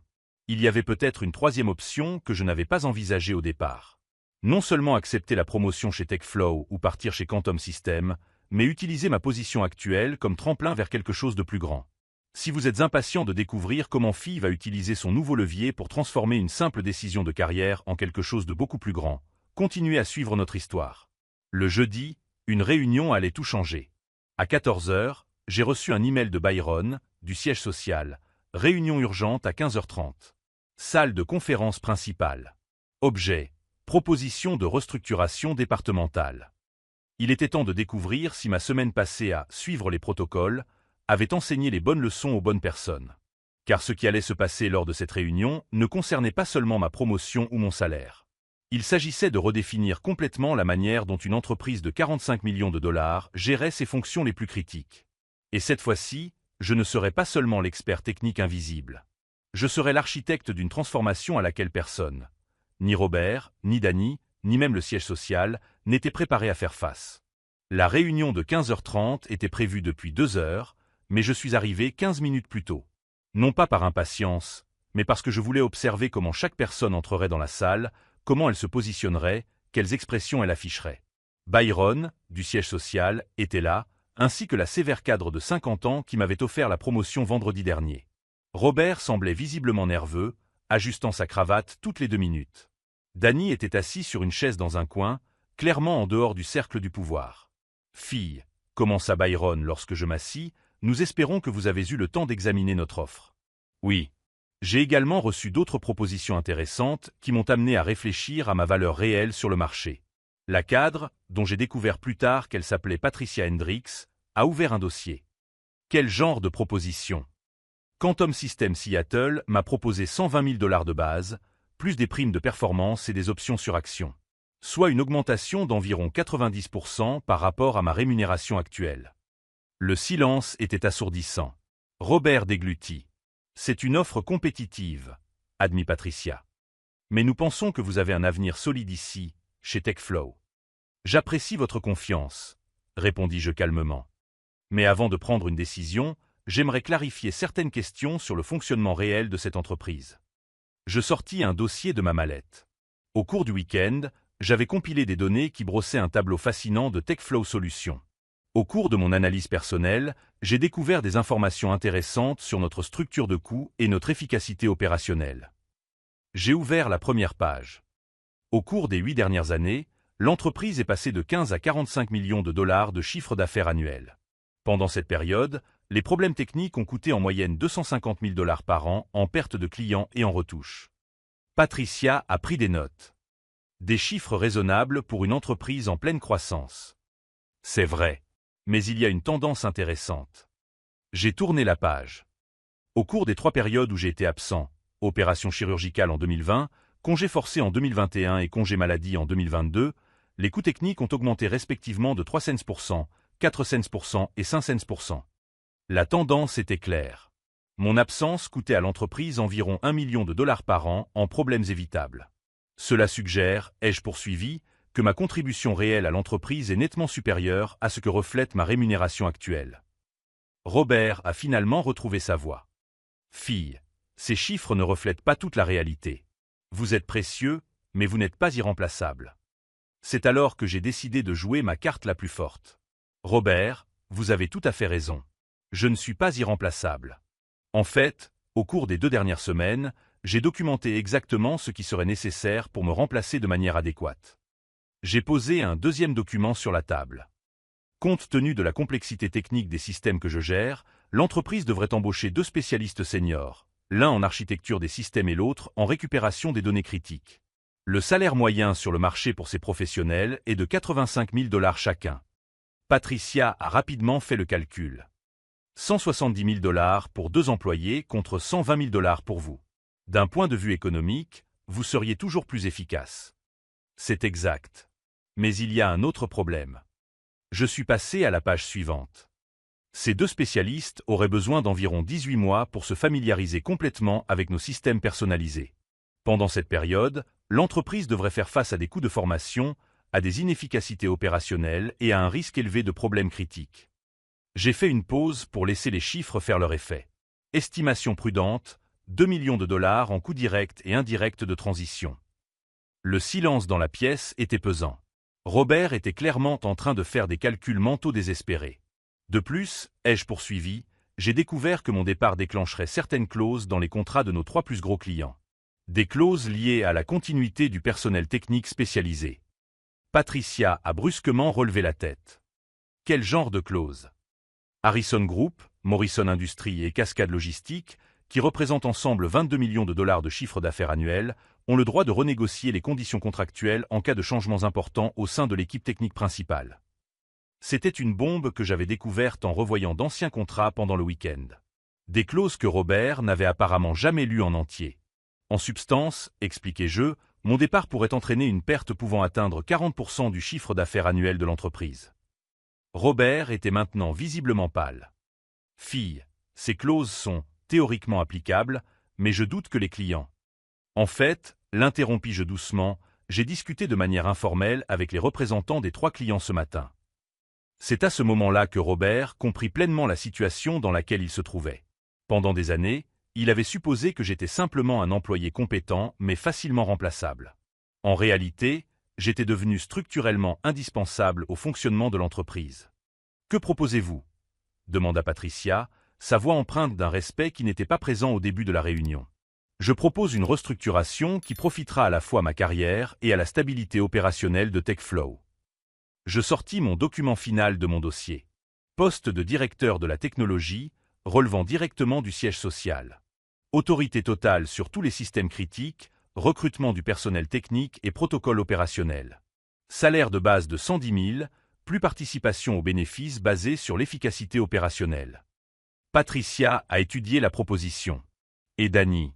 Il y avait peut-être une 3e option que je n'avais pas envisagée au départ. Non seulement accepter la promotion chez TechFlow ou partir chez Quantum Systems, mais utiliser ma position actuelle comme tremplin vers quelque chose de plus grand. Si vous êtes impatient de découvrir comment Phi va utiliser son nouveau levier pour transformer une simple décision de carrière en quelque chose de beaucoup plus grand, continuez à suivre notre histoire. Le jeudi, une réunion allait tout changer. À 14h, j'ai reçu un email de Byron, du siège social. Réunion urgente à 15h30. Salle de conférence principale. Objet. Proposition de restructuration départementale. Il était temps de découvrir si ma semaine passée à suivre les protocoles avait enseigné les bonnes leçons aux bonnes personnes. car ce qui allait se passer lors de cette réunion ne concernait pas seulement ma promotion ou mon salaire. Il s'agissait de redéfinir complètement la manière dont une entreprise de 45 millions de dollars gérait ses fonctions les plus critiques. Et cette fois-ci, je ne serai pas seulement l'expert technique invisible. Je serai l'architecte d'une transformation à laquelle personne, ni Robert, ni Danny, ni même le siège social, n'était préparé à faire face. La réunion de 15h30 était prévue depuis 2 heures, mais je suis arrivé 15 minutes plus tôt. Non pas par impatience, mais parce que je voulais observer comment chaque personne entrerait dans la salle, comment elle se positionnerait, quelles expressions elle afficherait. Byron, du siège social, était là, ainsi que la sévère cadre de 50 ans qui m'avait offert la promotion vendredi dernier. Robert semblait visiblement nerveux, ajustant sa cravate toutes les 2 minutes. Danny était assis sur une chaise dans un coin, clairement en dehors du cercle du pouvoir. « Fille, commença Byron lorsque je m'assis, nous espérons que vous avez eu le temps d'examiner notre offre. » Oui. J'ai également reçu d'autres propositions intéressantes qui m'ont amené à réfléchir à ma valeur réelle sur le marché. La cadre, dont j'ai découvert plus tard qu'elle s'appelait Patricia Hendricks, a ouvert un dossier. Quel genre de proposition? Quantum Systems Seattle m'a proposé 120 000 $ de base, plus des primes de performance et des options sur actions. Soit une augmentation d'environ 90% par rapport à ma rémunération actuelle. Le silence était assourdissant. Robert déglutit. C'est une offre compétitive, admit Patricia. Mais nous pensons que vous avez un avenir solide ici, chez TechFlow. J'apprécie votre confiance, répondis-je calmement. Mais avant de prendre une décision, j'aimerais clarifier certaines questions sur le fonctionnement réel de cette entreprise. Je sortis un dossier de ma mallette. Au cours du week-end, j'avais compilé des données qui brossaient un tableau fascinant de TechFlow Solutions. Au cours de mon analyse personnelle, j'ai découvert des informations intéressantes sur notre structure de coûts et notre efficacité opérationnelle. J'ai ouvert la première page. Au cours des 8 dernières années, l'entreprise est passée de 15 à 45 millions de dollars de chiffre d'affaires annuel. Pendant cette période, les problèmes techniques ont coûté en moyenne 250 000 $ par an en perte de clients et en retouches. Patricia a pris des notes. Des chiffres raisonnables pour une entreprise en pleine croissance. C'est vrai. Mais il y a une tendance intéressante. J'ai tourné la page. Au cours des 3 périodes où j'ai été absent, opération chirurgicale en 2020, congé forcé en 2021 et congé maladie en 2022, les coûts techniques ont augmenté respectivement de 3 cents%, 4 cents% et 5 cents%. La tendance était claire. Mon absence coûtait à l'entreprise environ 1 million de dollars par an en problèmes évitables. Cela suggère, ai-je poursuivi, que ma contribution réelle à l'entreprise est nettement supérieure à ce que reflète ma rémunération actuelle. Robert a finalement retrouvé sa voix. Fille, ces chiffres ne reflètent pas toute la réalité. Vous êtes précieux, mais vous n'êtes pas irremplaçable. C'est alors que j'ai décidé de jouer ma carte la plus forte. Robert, vous avez tout à fait raison. Je ne suis pas irremplaçable. En fait, au cours des 2 dernières semaines, j'ai documenté exactement ce qui serait nécessaire pour me remplacer de manière adéquate. J'ai posé un deuxième document sur la table. Compte tenu de la complexité technique des systèmes que je gère, l'entreprise devrait embaucher 2 spécialistes seniors, l'un en architecture des systèmes et l'autre en récupération des données critiques. Le salaire moyen sur le marché pour ces professionnels est de 85 000 $ chacun. Patricia a rapidement fait le calcul. 170 000 $ pour 2 employés contre 120 000 $ pour vous. D'un point de vue économique, vous seriez toujours plus efficace. C'est exact. Mais il y a un autre problème. Je suis passé à la page suivante. Ces 2 spécialistes auraient besoin d'environ 18 mois pour se familiariser complètement avec nos systèmes personnalisés. Pendant cette période, l'entreprise devrait faire face à des coûts de formation, à des inefficacités opérationnelles et à un risque élevé de problèmes critiques. J'ai fait une pause pour laisser les chiffres faire leur effet. Estimation prudente, 2 millions de dollars en coûts directs et indirects de transition. Le silence dans la pièce était pesant. Robert était clairement en train de faire des calculs mentaux désespérés. De plus, ai-je poursuivi, j'ai découvert que mon départ déclencherait certaines clauses dans les contrats de nos 3 plus gros clients. Des clauses liées à la continuité du personnel technique spécialisé. Patricia a brusquement relevé la tête. Quel genre de clauses? Harrison Group, Morrison Industries et Cascade Logistique, qui représentent ensemble 22 millions de dollars de chiffre d'affaires annuel, ont le droit de renégocier les conditions contractuelles en cas de changements importants au sein de l'équipe technique principale. C'était une bombe que j'avais découverte en revoyant d'anciens contrats pendant le week-end. Des clauses que Robert n'avait apparemment jamais lues en entier. En substance, expliquai-je, mon départ pourrait entraîner une perte pouvant atteindre 40% du chiffre d'affaires annuel de l'entreprise. Robert était maintenant visiblement pâle. Fille, ces clauses sont théoriquement applicables, mais je doute que les clients. En fait, l'interrompis-je doucement, j'ai discuté de manière informelle avec les représentants des 3 clients ce matin. C'est à ce moment-là que Robert comprit pleinement la situation dans laquelle il se trouvait. Pendant des années, il avait supposé que j'étais simplement un employé compétent mais facilement remplaçable. En réalité, j'étais devenu structurellement indispensable au fonctionnement de l'entreprise. « Que proposez-vous » demanda Patricia, sa voix empreinte d'un respect qui n'était pas présent au début de la réunion. « Je propose une restructuration qui profitera à la fois à ma carrière et à la stabilité opérationnelle de TechFlow. » Je sortis mon document final de mon dossier. Poste de directeur de la technologie, relevant directement du siège social. Autorité totale sur tous les systèmes critiques, recrutement du personnel technique et protocole opérationnel. Salaire de base de 110 000, plus participation aux bénéfices basés sur l'efficacité opérationnelle. Patricia a étudié la proposition. Et Danny?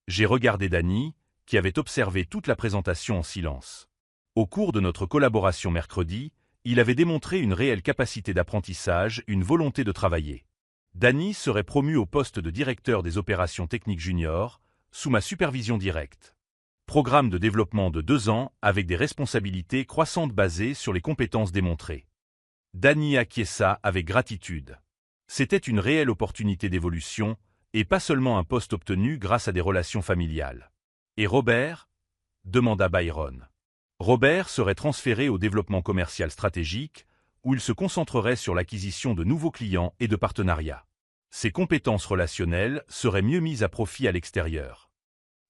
J'ai regardé Danny, qui avait observé toute la présentation en silence. Au cours de notre collaboration mercredi, il avait démontré une réelle capacité d'apprentissage, une volonté de travailler. Danny serait promu au poste de directeur des opérations techniques juniors, sous ma supervision directe. Programme de développement de 2 ans avec des responsabilités croissantes basées sur les compétences démontrées. Danny acquiesça avec gratitude. C'était une réelle opportunité d'évolution, et pas seulement un poste obtenu grâce à des relations familiales. Et Robert ? Demanda Byron. Robert serait transféré au développement commercial stratégique, où il se concentrerait sur l'acquisition de nouveaux clients et de partenariats. Ses compétences relationnelles seraient mieux mises à profit à l'extérieur.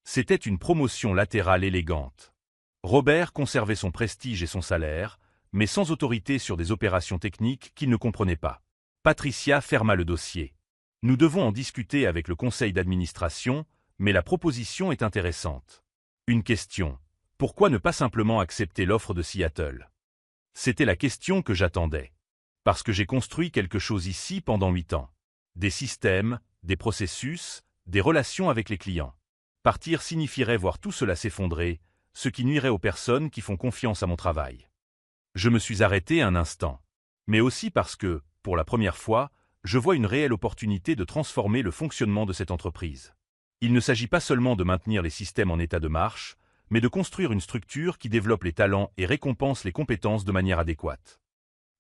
C'était une promotion latérale élégante. Robert conservait son prestige et son salaire, mais sans autorité sur des opérations techniques qu'il ne comprenait pas. Patricia ferma le dossier. Nous devons en discuter avec le conseil d'administration, mais la proposition est intéressante. Une question. Pourquoi ne pas simplement accepter l'offre de Seattle? C'était la question que j'attendais. Parce que j'ai construit quelque chose ici pendant 8 ans. Des systèmes, des processus, des relations avec les clients. Partir signifierait voir tout cela s'effondrer, ce qui nuirait aux personnes qui font confiance à mon travail. Je me suis arrêté un instant. Mais aussi parce que, pour la première fois, je vois une réelle opportunité de transformer le fonctionnement de cette entreprise. Il ne s'agit pas seulement de maintenir les systèmes en état de marche, mais de construire une structure qui développe les talents et récompense les compétences de manière adéquate.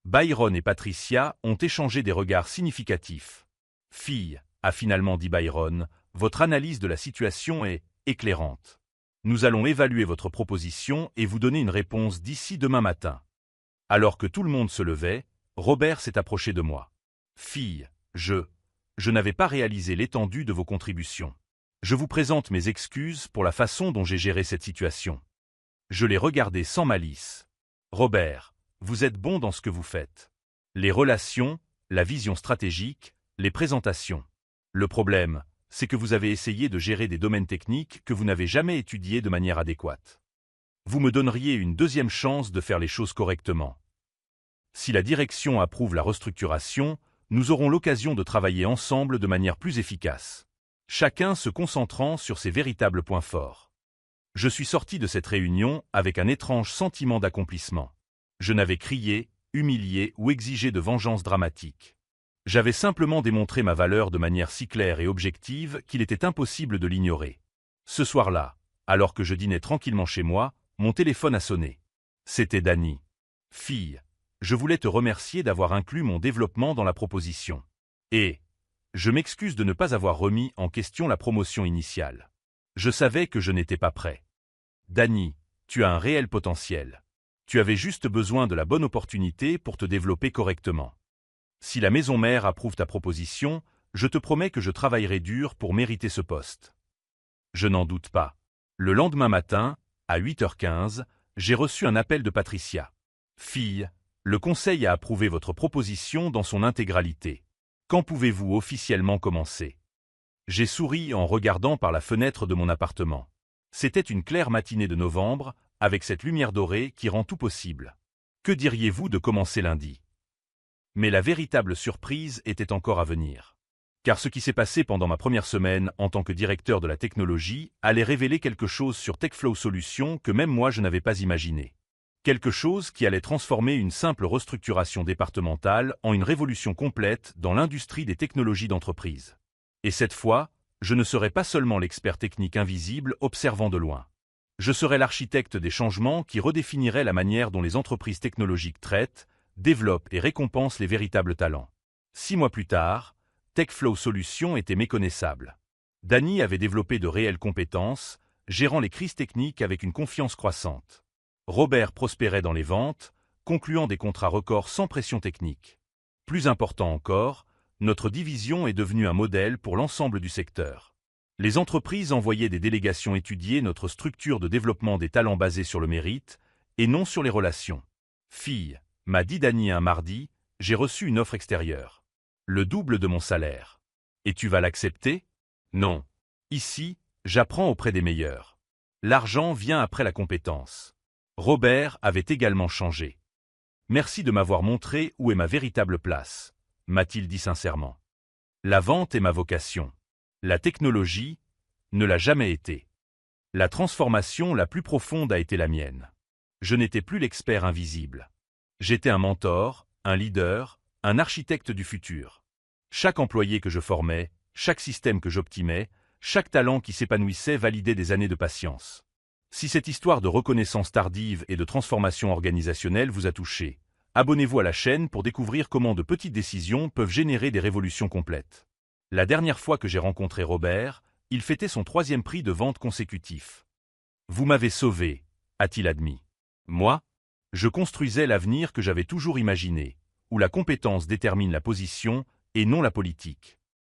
Byron et Patricia ont échangé des regards significatifs. « Fille, » a finalement dit Byron, « votre analyse de la situation est éclairante. Nous allons évaluer votre proposition et vous donner une réponse d'ici demain matin. » Alors que tout le monde se levait, Robert s'est approché de moi. « Fille, je n'avais pas réalisé l'étendue de vos contributions. Je vous présente mes excuses pour la façon dont j'ai géré cette situation. » Je l'ai regardé sans malice. « Robert, vous êtes bon dans ce que vous faites. Les relations, la vision stratégique, les présentations. Le problème, c'est que vous avez essayé de gérer des domaines techniques que vous n'avez jamais étudiés de manière adéquate. Vous me donneriez une deuxième chance de faire les choses correctement. Si la direction approuve la restructuration, nous aurons l'occasion de travailler ensemble de manière plus efficace. Chacun se concentrant sur ses véritables points forts. Je suis sorti de cette réunion avec un étrange sentiment d'accomplissement. Je n'avais crié, humilié ou exigé de vengeance dramatique. J'avais simplement démontré ma valeur de manière si claire et objective qu'il était impossible de l'ignorer. Ce soir-là, alors que je dînais tranquillement chez moi, mon téléphone a sonné. C'était Danny. « Fille, je voulais te remercier d'avoir inclus mon développement dans la proposition. Et je m'excuse de ne pas avoir remis en question la promotion initiale. Je savais que je n'étais pas prêt. Danny, tu as un réel potentiel. Tu avais juste besoin de la bonne opportunité pour te développer correctement. Si la maison mère approuve ta proposition, je te promets que je travaillerai dur pour mériter ce poste. » Je n'en doute pas. Le lendemain matin, à 8h15, j'ai reçu un appel de Patricia. « Fille, le conseil a approuvé votre proposition dans son intégralité. Quand pouvez-vous officiellement commencer ?» J'ai souri en regardant par la fenêtre de mon appartement. C'était une claire matinée de novembre, avec cette lumière dorée qui rend tout possible. Que diriez-vous de commencer lundi? Mais la véritable surprise était encore à venir. Car ce qui s'est passé pendant ma première semaine en tant que directeur de la technologie allait révéler quelque chose sur TechFlow Solutions que même moi je n'avais pas imaginé. Quelque chose qui allait transformer une simple restructuration départementale en une révolution complète dans l'industrie des technologies d'entreprise. Et cette fois, je ne serai pas seulement l'expert technique invisible observant de loin. Je serai l'architecte des changements qui redéfinirait la manière dont les entreprises technologiques traitent, développent et récompensent les véritables talents. 6 mois plus tard, TechFlow Solutions était méconnaissable. Danny avait développé de réelles compétences, gérant les crises techniques avec une confiance croissante. Robert prospérait dans les ventes, concluant des contrats records sans pression technique. Plus important encore, notre division est devenue un modèle pour l'ensemble du secteur. Les entreprises envoyaient des délégations étudier notre structure de développement des talents basée sur le mérite et non sur les relations. Fille, m'a dit Danny un mardi, j'ai reçu une offre extérieure. Le double de mon salaire. Et tu vas l'accepter? Non. Ici, j'apprends auprès des meilleurs. L'argent vient après la compétence. Robert avait également changé. Merci de m'avoir montré où est ma véritable place, m'a-t-il dit sincèrement. La vente est ma vocation. La technologie ne l'a jamais été. La transformation la plus profonde a été la mienne. Je n'étais plus l'expert invisible. J'étais un mentor, un leader, un architecte du futur. Chaque employé que je formais, chaque système que j'optimais, chaque talent qui s'épanouissait validait des années de patience. Si cette histoire de reconnaissance tardive et de transformation organisationnelle vous a touché, abonnez-vous à la chaîne pour découvrir comment de petites décisions peuvent générer des révolutions complètes. La dernière fois que j'ai rencontré Robert, il fêtait son 3e prix de vente consécutif. Vous m'avez sauvé, a-t-il admis. Moi, je construisais l'avenir que j'avais toujours imaginé, où la compétence détermine la position et non la politique.